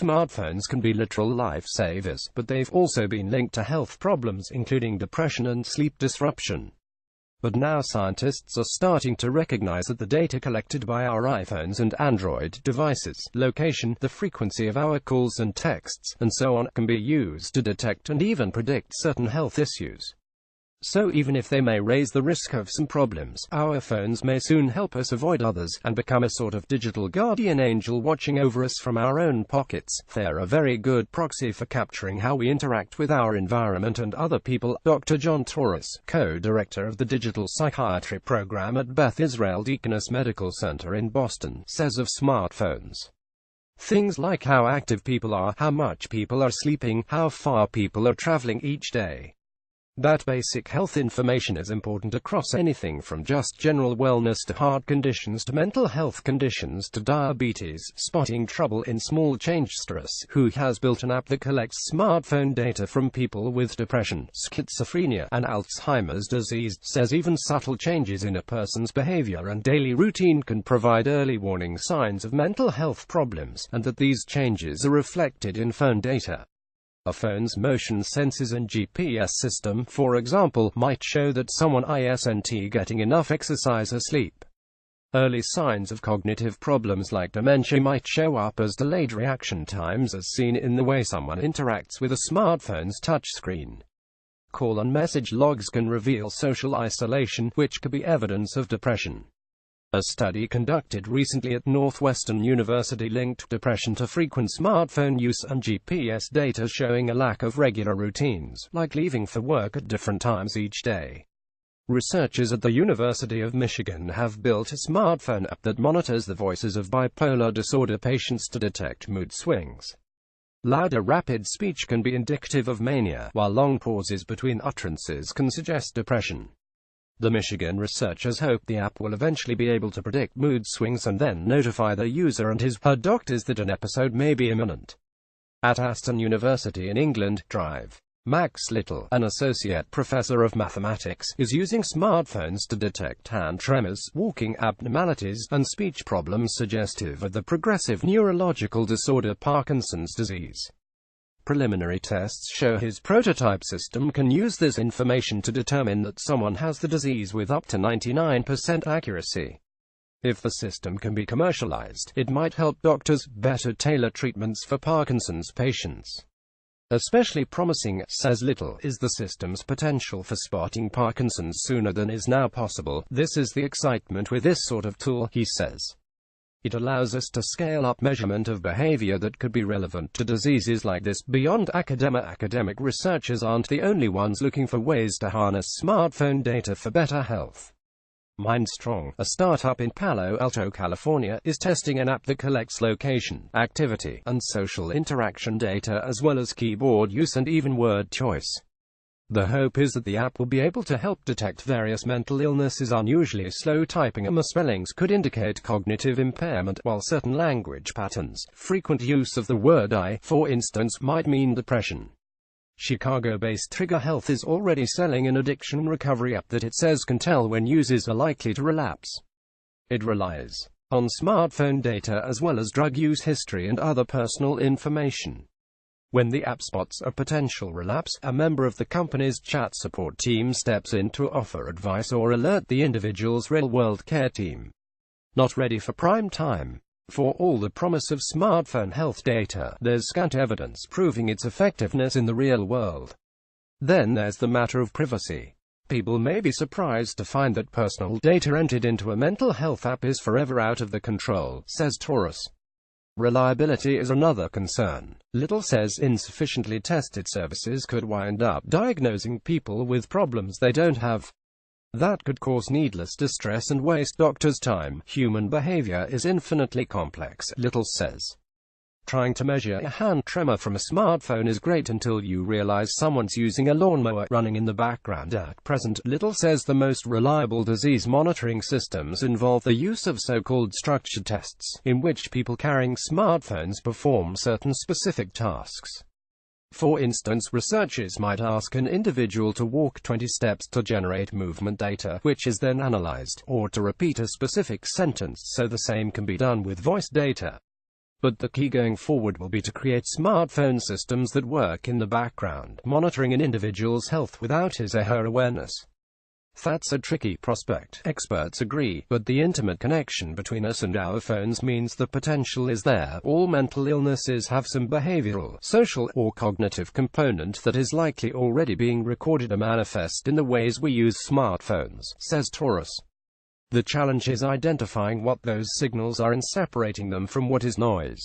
Smartphones can be literal lifesavers, but they've also been linked to health problems including depression and sleep disruption. But now scientists are starting to recognize that the data collected by our iPhones and Android devices, location, the frequency of our calls and texts, and so on, can be used to detect and even predict certain health issues. So even if they may raise the risk of some problems, our phones may soon help us avoid others, and become a sort of digital guardian angel watching over us from our own pockets. They're a very good proxy for capturing how we interact with our environment and other people. Dr. John Torous, co-director of the digital psychiatry program at Beth Israel Deaconess Medical Center in Boston, says of smartphones, things like how active people are, how much people are sleeping, how far people are traveling each day. That basic health information is important across anything from just general wellness to heart conditions to mental health conditions to diabetes. Spotting trouble in small change. Torous, who has built an app that collects smartphone data from people with depression, schizophrenia, and Alzheimer's disease, says even subtle changes in a person's behavior and daily routine can provide early warning signs of mental health problems, and that these changes are reflected in phone data. A phone's motion sensors and GPS system, for example, might show that someone isn't getting enough exercise or sleep. Early signs of cognitive problems like dementia might show up as delayed reaction times as seen in the way someone interacts with a smartphone's touchscreen. Call and message logs can reveal social isolation, which could be evidence of depression. A study conducted recently at Northwestern University linked depression to frequent smartphone use and GPS data showing a lack of regular routines, like leaving for work at different times each day. Researchers at the University of Michigan have built a smartphone app that monitors the voices of bipolar disorder patients to detect mood swings. Loud or rapid speech can be indicative of mania, while long pauses between utterances can suggest depression. The Michigan researchers hope the app will eventually be able to predict mood swings and then notify the user and his/her doctors that an episode may be imminent. At Aston University in England, Drive. Max Little, an associate professor of mathematics, is using smartphones to detect hand tremors, walking abnormalities, and speech problems suggestive of the progressive neurological disorder Parkinson's disease. Preliminary tests show his prototype system can use this information to determine that someone has the disease with up to 99% accuracy. If the system can be commercialized, it might help doctors better tailor treatments for Parkinson's patients. Especially promising, says Little, is the system's potential for spotting Parkinson's sooner than is now possible. This is the excitement with this sort of tool, he says. It allows us to scale up measurement of behavior that could be relevant to diseases like this beyond academia. Academic researchers aren't the only ones looking for ways to harness smartphone data for better health. MindStrong, a startup in Palo Alto, California, is testing an app that collects location, activity, and social interaction data as well as keyboard use and even word choice. The hope is that the app will be able to help detect various mental illnesses. Unusually slow typing and misspellings could indicate cognitive impairment, while certain language patterns, frequent use of the word I, for instance, might mean depression. Chicago-based Trigger Health is already selling an addiction recovery app that it says can tell when users are likely to relapse. It relies on smartphone data as well as drug use history and other personal information. When the app spots a potential relapse, a member of the company's chat support team steps in to offer advice or alert the individual's real-world care team. Not ready for prime time. For all the promise of smartphone health data, there's scant evidence proving its effectiveness in the real world. Then there's the matter of privacy. People may be surprised to find that personal data entered into a mental health app is forever out of the control, says Torous. Reliability is another concern. Little says insufficiently tested services could wind up diagnosing people with problems they don't have. That could cause needless distress and waste doctors' time. Human behavior is infinitely complex, Little says. Trying to measure a hand tremor from a smartphone is great until you realize someone's using a lawnmower running in the background. At present, Little says the most reliable disease monitoring systems involve the use of so-called structured tests, in which people carrying smartphones perform certain specific tasks. For instance, researchers might ask an individual to walk 20 steps to generate movement data, which is then analyzed, or to repeat a specific sentence, so the same can be done with voice data. But the key going forward will be to create smartphone systems that work in the background, monitoring an individual's health without his or her awareness. That's a tricky prospect, experts agree, but the intimate connection between us and our phones means the potential is there. All mental illnesses have some behavioral, social, or cognitive component that is likely already being recorded or manifest in the ways we use smartphones, says Torous. The challenge is identifying what those signals are and separating them from what is noise.